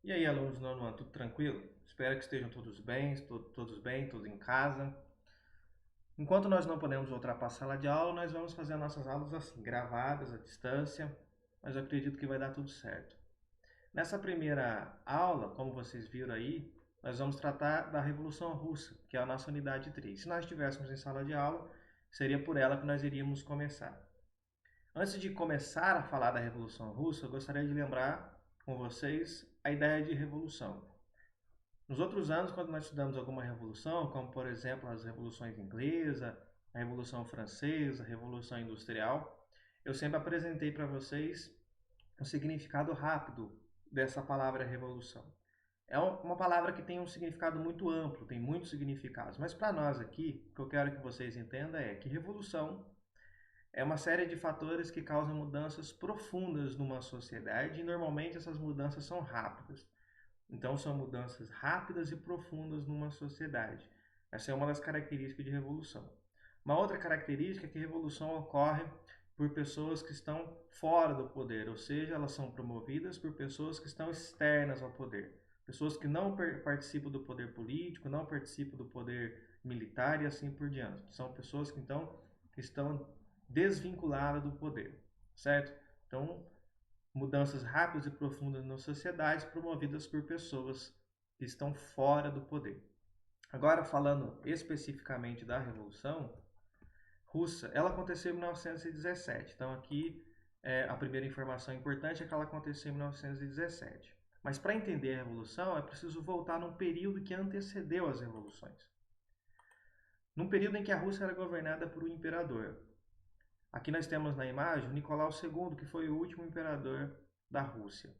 E aí, alunos do nono ano, tudo tranquilo? Espero que estejam todos bem, todos em casa. Enquanto nós não podemos voltar para a sala de aula, nós vamos fazer as nossas aulas assim, gravadas à distância, mas eu acredito que vai dar tudo certo. Nessa primeira aula, como vocês viram aí, nós vamos tratar da Revolução Russa, que é a nossa unidade 3. Se nós estivéssemos em sala de aula, seria por ela que nós iríamos começar. Antes de começar a falar da Revolução Russa, eu gostaria de lembrar com vocês a ideia de revolução. Nos outros anos, quando nós estudamos alguma revolução, como por exemplo as revoluções inglesa, a Revolução Francesa, a Revolução Industrial, eu sempre apresentei para vocês o significado rápido dessa palavra revolução. É uma palavra que tem um significado muito amplo, tem muitos significados, mas para nós aqui, o que eu quero que vocês entendam é que revolução é uma série de fatores que causam mudanças profundas numa sociedade e normalmente essas mudanças são rápidas. Então, são mudanças rápidas e profundas numa sociedade. Essa é uma das características de revolução. Uma outra característica é que a revolução ocorre por pessoas que estão fora do poder, ou seja, elas são promovidas por pessoas que estão externas ao poder. Pessoas que não participam do poder político, não participam do poder militar e assim por diante. São pessoas que então estão desvinculadas do poder, certo? Então, mudanças rápidas e profundas nas sociedades promovidas por pessoas que estão fora do poder. Agora, falando especificamente da Revolução Russa, ela aconteceu em 1917. Então, aqui a primeira informação importante é que ela aconteceu em 1917. Mas para entender a Revolução, é preciso voltar num período que antecedeu as revoluções. Num período em que a Rússia era governada por um imperador. Aqui nós temos na imagem o Nicolau II, que foi o último imperador da Rússia.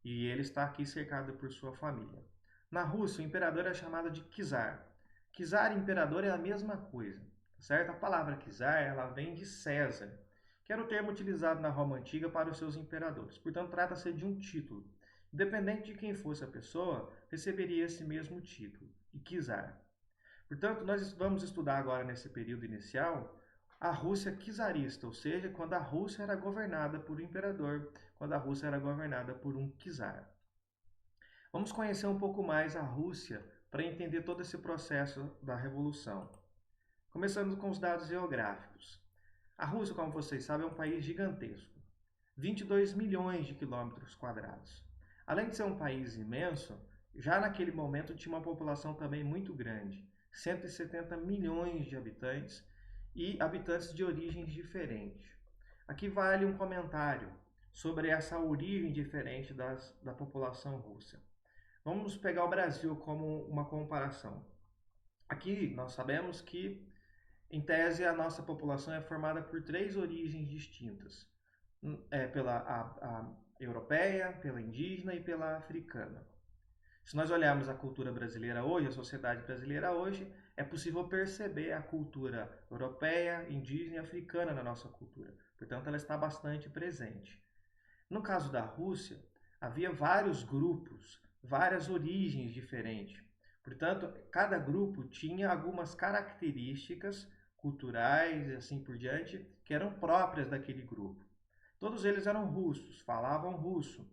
E ele está aqui cercado por sua família. Na Rússia, o imperador é chamado de czar. Czar e imperador é a mesma coisa, certo? A palavra czar ela vem de César, que era o termo utilizado na Roma antiga para os seus imperadores. Portanto, trata-se de um título. Independente de quem fosse a pessoa, receberia esse mesmo título, de czar. Portanto, nós vamos estudar agora nesse período inicial a Rússia czarista, ou seja, quando a Rússia era governada por um imperador, quando a Rússia era governada por um czar. Vamos conhecer um pouco mais a Rússia para entender todo esse processo da revolução. Começando com os dados geográficos. A Rússia, como vocês sabem, é um país gigantesco, 22 milhões de quilômetros quadrados. Além de ser um país imenso, já naquele momento tinha uma população também muito grande, 170 milhões de habitantes e habitantes de origens diferentes. Aqui vale um comentário sobre essa origem diferente da população russa. Vamos pegar o Brasil como uma comparação. Aqui nós sabemos que, em tese, a nossa população é formada por três origens distintas: pela a europeia, pela indígena e pela africana. Se nós olharmos a cultura brasileira hoje, a sociedade brasileira hoje, é possível perceber a cultura europeia, indígena e africana na nossa cultura. Portanto, ela está bastante presente. No caso da Rússia, havia vários grupos, várias origens diferentes. Portanto, cada grupo tinha algumas características culturais e assim por diante que eram próprias daquele grupo. Todos eles eram russos, falavam russo,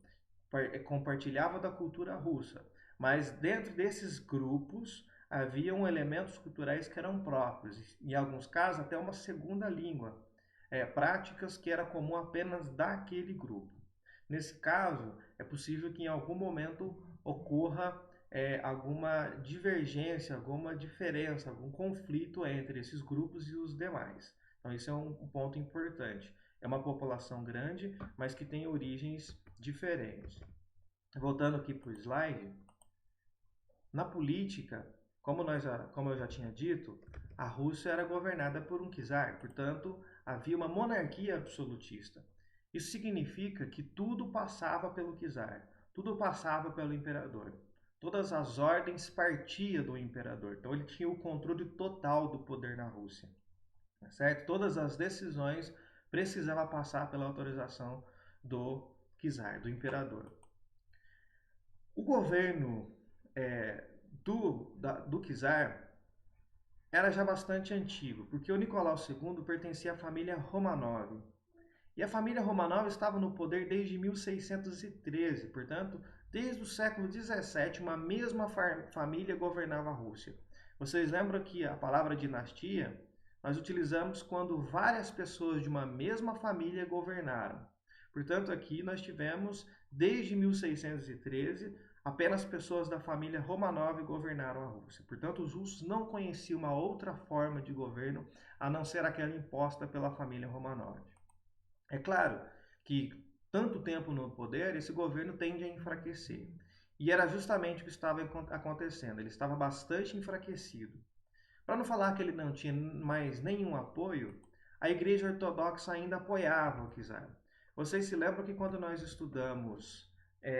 compartilhavam da cultura russa, mas dentro desses grupos haviam elementos culturais que eram próprios, em alguns casos até uma segunda língua, práticas que era comum apenas daquele grupo. Nesse caso, é possível que em algum momento ocorra alguma divergência, alguma diferença, algum conflito entre esses grupos e os demais. Então, isso é um ponto importante. É uma população grande, mas que tem origens diferentes. Voltando aqui para o slide, na política, como eu já tinha dito, a Rússia era governada por um czar, portanto, havia uma monarquia absolutista. Isso significa que tudo passava pelo czar, tudo passava pelo imperador. Todas as ordens partiam do imperador, então ele tinha o controle total do poder na Rússia, certo? Todas as decisões precisavam passar pela autorização do czar, do imperador. O governo do czar era já bastante antigo, porque o Nicolau II pertencia à família Romanov. E a família Romanov estava no poder desde 1613, portanto, desde o século XVII, uma mesma família governava a Rússia. Vocês lembram que a palavra dinastia nós utilizamos quando várias pessoas de uma mesma família governaram. Portanto, aqui nós tivemos, desde 1613, apenas pessoas da família Romanov governaram a Rússia. Portanto, os russos não conheciam uma outra forma de governo a não ser aquela imposta pela família Romanov. É claro que, tanto tempo no poder, esse governo tende a enfraquecer. E era justamente o que estava acontecendo. Ele estava bastante enfraquecido. Para não falar que ele não tinha mais nenhum apoio, a Igreja Ortodoxa ainda apoiava o czar. Vocês se lembram que quando nós estudamos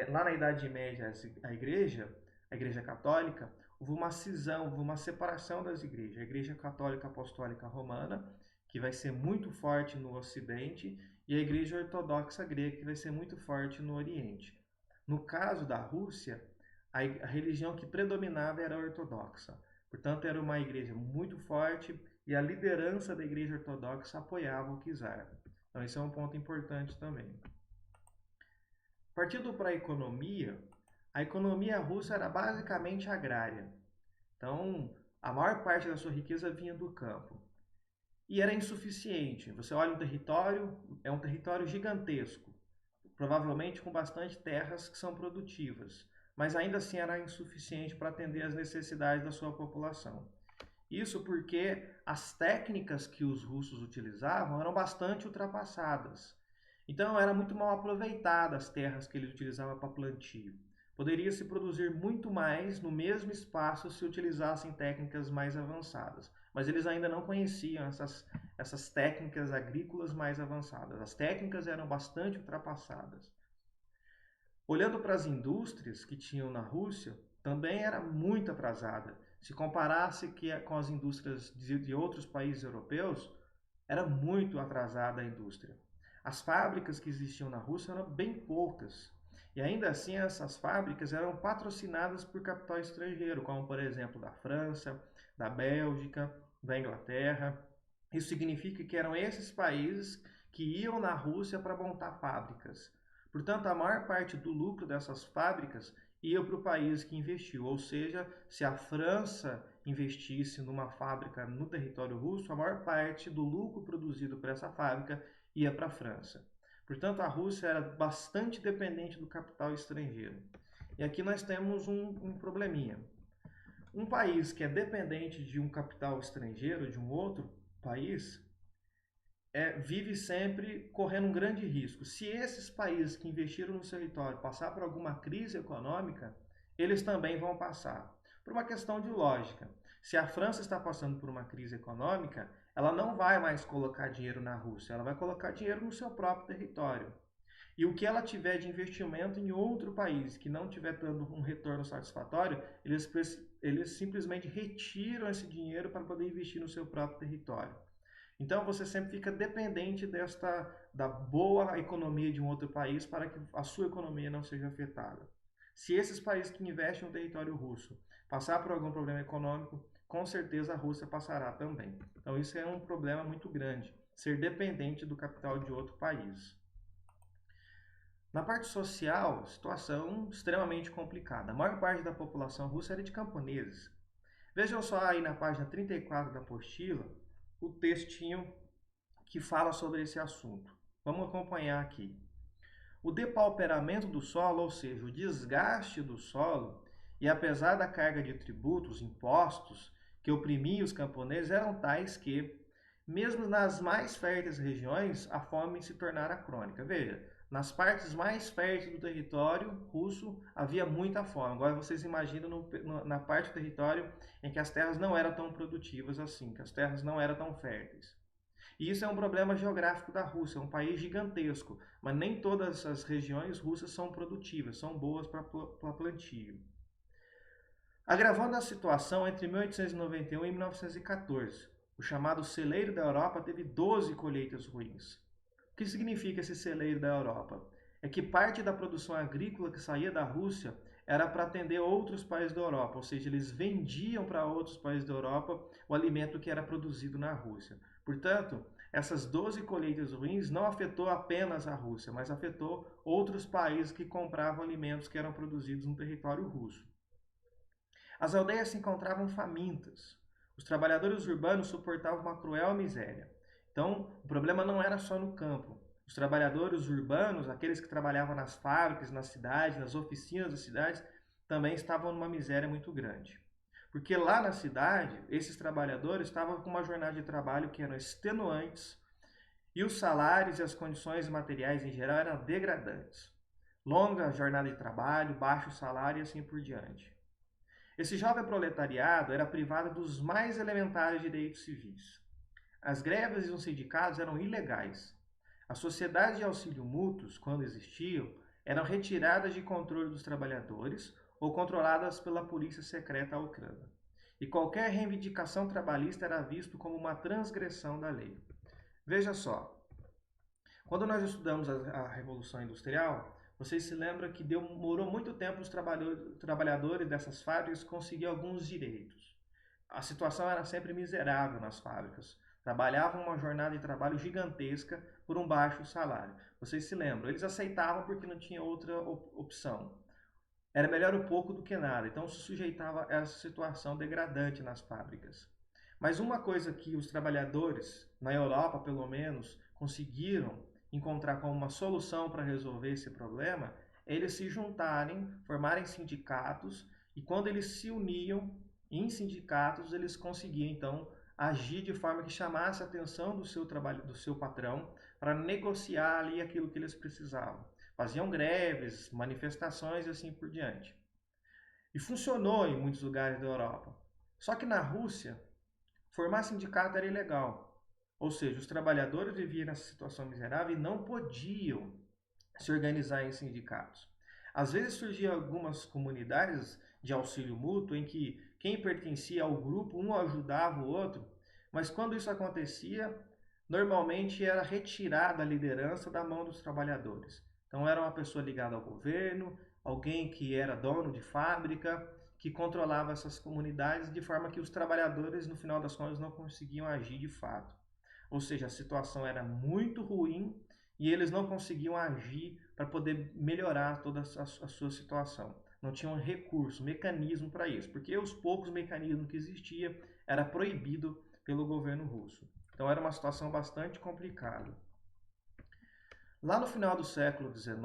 lá na Idade Média a Igreja Católica, houve uma cisão, houve uma separação das igrejas. A Igreja Católica Apostólica Romana, que vai ser muito forte no Ocidente, e a Igreja Ortodoxa Grega, que vai ser muito forte no Oriente. No caso da Rússia, a religião que predominava era a ortodoxa. Portanto, era uma igreja muito forte e a liderança da Igreja Ortodoxa apoiava o czar. Então, esse é um ponto importante também. Partindo para a economia russa era basicamente agrária. Então, a maior parte da sua riqueza vinha do campo. E era insuficiente. Você olha um território, é um território gigantesco, provavelmente com bastante terras que são produtivas, mas ainda assim era insuficiente para atender às necessidades da sua população. Isso porque as técnicas que os russos utilizavam eram bastante ultrapassadas. Então, era muito mal aproveitadas as terras que eles utilizavam para plantio. Poderia se produzir muito mais no mesmo espaço se utilizassem técnicas mais avançadas, mas eles ainda não conheciam essas técnicas agrícolas mais avançadas. As técnicas eram bastante ultrapassadas. Olhando para as indústrias que tinham na Rússia, também era muito atrasada. Se comparasse com as indústrias de outros países europeus, era muito atrasada a indústria. As fábricas que existiam na Rússia eram bem poucas. E ainda assim, essas fábricas eram patrocinadas por capital estrangeiro, como por exemplo da França, da Bélgica, da Inglaterra. Isso significa que eram esses países que iam na Rússia para montar fábricas. Portanto, a maior parte do lucro dessas fábricas ia para o país que investiu. Ou seja, se a França investisse numa fábrica no território russo, a maior parte do lucro produzido por essa fábrica ia para a França. Portanto, a Rússia era bastante dependente do capital estrangeiro. E aqui nós temos um probleminha. Um país que é dependente de um capital estrangeiro, de um outro país, vive sempre correndo um grande risco. Se esses países que investiram no seu território passar por alguma crise econômica, eles também vão passar. Por uma questão de lógica. Se a França está passando por uma crise econômica, ela não vai mais colocar dinheiro na Rússia, ela vai colocar dinheiro no seu próprio território. E o que ela tiver de investimento em outro país que não estiver dando um retorno satisfatório, eles simplesmente retiram esse dinheiro para poder investir no seu próprio território. Então você sempre fica dependente da boa economia de um outro país para que a sua economia não seja afetada. Se esses países que investem no território russo passar por algum problema econômico, com certeza a Rússia passará também. Então isso é um problema muito grande, ser dependente do capital de outro país. Na parte social, situação extremamente complicada. A maior parte da população russa era de camponeses. Vejam só aí na página 34 da apostila, o textinho que fala sobre esse assunto. Vamos acompanhar aqui. O depauperamento do solo, ou seja, o desgaste do solo, e apesar da carga de tributos, impostos, que oprimiam os camponeses, eram tais que, mesmo nas mais férteis regiões, a fome se tornara crônica. Veja, nas partes mais férteis do território russo havia muita fome. Agora vocês imaginam na parte do território em que as terras não eram tão produtivas assim, que as terras não eram tão férteis. E isso é um problema geográfico da Rússia, é um país gigantesco, mas nem todas as regiões russas são produtivas, são boas para plantio. Agravando a situação, entre 1891 e 1914, o chamado celeiro da Europa teve 12 colheitas ruins. O que significa esse celeiro da Europa? É que parte da produção agrícola que saía da Rússia era para atender outros países da Europa, ou seja, eles vendiam para outros países da Europa o alimento que era produzido na Rússia. Portanto, essas 12 colheitas ruins não afetou apenas a Rússia, mas afetou outros países que compravam alimentos que eram produzidos no território russo. As aldeias se encontravam famintas. Os trabalhadores urbanos suportavam uma cruel miséria. Então, o problema não era só no campo. Os trabalhadores urbanos, aqueles que trabalhavam nas fábricas, nas cidades, nas oficinas das cidades, também estavam numa miséria muito grande. Porque lá na cidade, esses trabalhadores estavam com uma jornada de trabalho que eram extenuantes e os salários e as condições materiais em geral eram degradantes. Longa jornada de trabalho, baixo salário e assim por diante. Esse jovem proletariado era privado dos mais elementares direitos civis. As greves e os sindicatos eram ilegais. As sociedades de auxílio mútuos, quando existiam, eram retiradas de controle dos trabalhadores ou controladas pela polícia secreta ucrana. E qualquer reivindicação trabalhista era visto como uma transgressão da lei. Veja só, quando nós estudamos a Revolução Industrial, vocês se lembram que demorou muito tempo os trabalhadores dessas fábricas conseguir alguns direitos. A situação era sempre miserável nas fábricas. Trabalhavam uma jornada de trabalho gigantesca por um baixo salário. Vocês se lembram? Eles aceitavam porque não tinha outra opção. Era melhor o pouco do que nada. Então se sujeitava a essa situação degradante nas fábricas. Mas uma coisa que os trabalhadores, na Europa pelo menos, conseguiram encontrar como uma solução para resolver esse problema, é eles se juntarem, formarem sindicatos, e quando eles se uniam em sindicatos, eles conseguiam então agir de forma que chamasse a atenção do seu patrão para negociar ali aquilo que eles precisavam. Faziam greves, manifestações e assim por diante. E funcionou em muitos lugares da Europa. Só que na Rússia, formar sindicato era ilegal. Ou seja, os trabalhadores viviam nessa situação miserável e não podiam se organizar em sindicatos. Às vezes surgiam algumas comunidades de auxílio mútuo em que quem pertencia ao grupo, um ajudava o outro, mas quando isso acontecia, normalmente era retirada a liderança da mão dos trabalhadores. Então era uma pessoa ligada ao governo, alguém que era dono de fábrica, que controlava essas comunidades de forma que os trabalhadores, no final das contas, não conseguiam agir de fato. Ou seja, a situação era muito ruim e eles não conseguiam agir para poder melhorar toda a sua situação. Não tinham recurso, mecanismo para isso, porque os poucos mecanismos que existiam era proibido pelo governo russo. Então era uma situação bastante complicada. Lá no final do século XIX,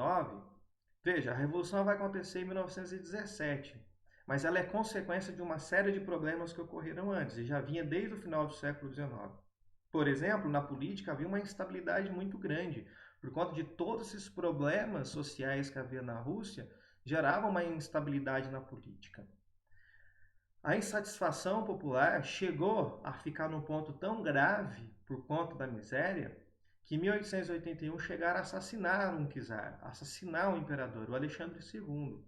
veja, a Revolução vai acontecer em 1917, mas ela é consequência de uma série de problemas que ocorreram antes e já vinha desde o final do século XIX. Por exemplo, na política havia uma instabilidade muito grande, por conta de todos esses problemas sociais que havia na Rússia, gerava uma instabilidade na política. A insatisfação popular chegou a ficar num ponto tão grave por conta da miséria que em 1881 chegaram a assassinar um czar, assassinar um imperador, o Alexandre II.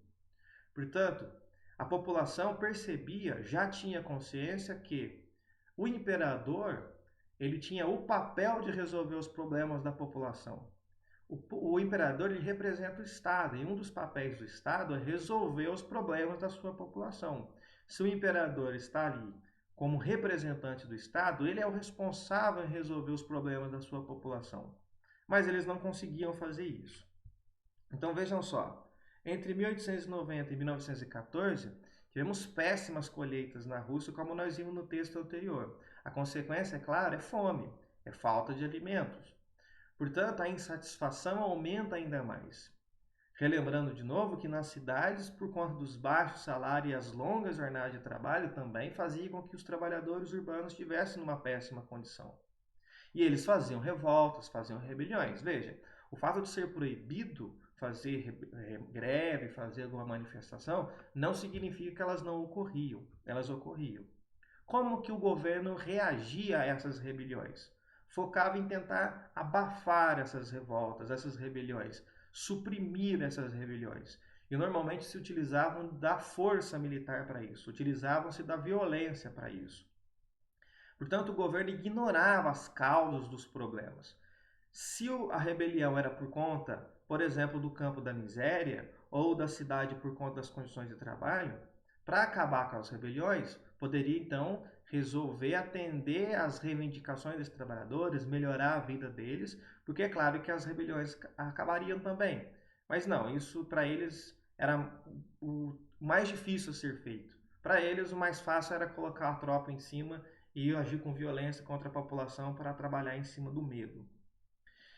Portanto, a população percebia, já tinha consciência que o imperador ele tinha o papel de resolver os problemas da população. O imperador ele representa o Estado, e um dos papéis do Estado é resolver os problemas da sua população. Se o imperador está ali como representante do Estado, ele é o responsável em resolver os problemas da sua população. Mas eles não conseguiam fazer isso. Então vejam só, entre 1890 e 1914, tivemos péssimas colheitas na Rússia, como nós vimos no texto anterior. A consequência, é claro, é fome, é falta de alimentos. Portanto, a insatisfação aumenta ainda mais. Relembrando de novo que nas cidades, por conta dos baixos salários e as longas jornadas de trabalho, também fazia com que os trabalhadores urbanos estivessem numa péssima condição. E eles faziam revoltas, faziam rebeliões. Veja, o fato de ser proibido fazer greve, fazer alguma manifestação, não significa que elas não ocorriam. Elas ocorriam. Como que o governo reagia a essas rebeliões? Focava em tentar abafar essas revoltas, essas rebeliões, suprimir essas rebeliões. E normalmente se utilizavam da força militar para isso, utilizavam-se da violência para isso. Portanto, o governo ignorava as causas dos problemas. Se a rebelião era por conta, por exemplo, do campo da miséria ou da cidade por conta das condições de trabalho, para acabar com as rebeliões, poderia então resolver atender às reivindicações dos trabalhadores, melhorar a vida deles, porque é claro que as rebeliões acabariam também. Mas não, isso para eles era o mais difícil a ser feito. Para eles, o mais fácil era colocar a tropa em cima e agir com violência contra a população para trabalhar em cima do medo.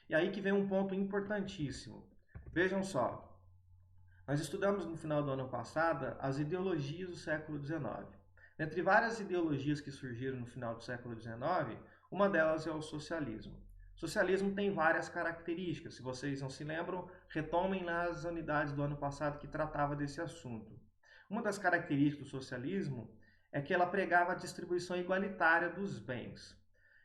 E aí que vem um ponto importantíssimo. Vejam só, nós estudamos no final do ano passado as ideologias do século XIX. Entre várias ideologias que surgiram no final do século XIX, uma delas é o socialismo. O socialismo tem várias características. Se vocês não se lembram, retomem lá as unidades do ano passado que tratava desse assunto. Uma das características do socialismo é que ela pregava a distribuição igualitária dos bens.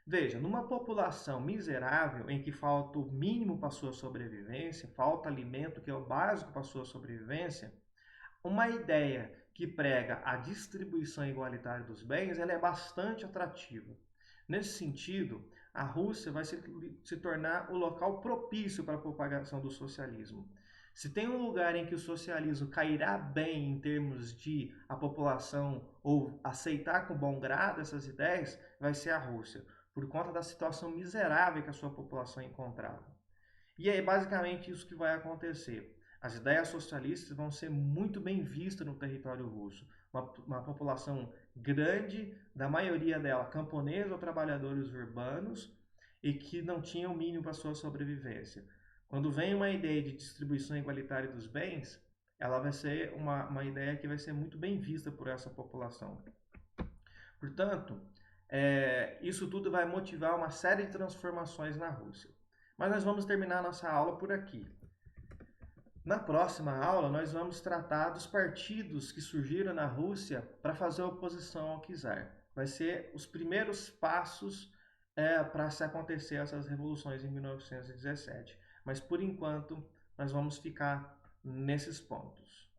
Veja, numa população miserável em que falta o mínimo para a sua sobrevivência, falta alimento, que é o básico para a sua sobrevivência, uma ideia que prega a distribuição igualitária dos bens, ela é bastante atrativa. Nesse sentido, a Rússia vai se tornar o local propício para a propagação do socialismo. Se tem um lugar em que o socialismo cairá bem em termos de a população ou aceitar com bom grado essas ideias, vai ser a Rússia, por conta da situação miserável que a sua população encontrava. E é basicamente isso que vai acontecer. As ideias socialistas vão ser muito bem vistas no território russo. Uma população grande, da maioria dela camponesa ou trabalhadores urbanos, e que não tinham o mínimo para sua sobrevivência. Quando vem uma ideia de distribuição igualitária dos bens, ela vai ser uma ideia que vai ser muito bem vista por essa população. Portanto, isso tudo vai motivar uma série de transformações na Rússia. Mas nós vamos terminar nossa aula por aqui. Na próxima aula, nós vamos tratar dos partidos que surgiram na Rússia para fazer oposição ao czar. Vai ser os primeiros passos para se acontecer essas revoluções em 1917. Mas, por enquanto, nós vamos ficar nesses pontos.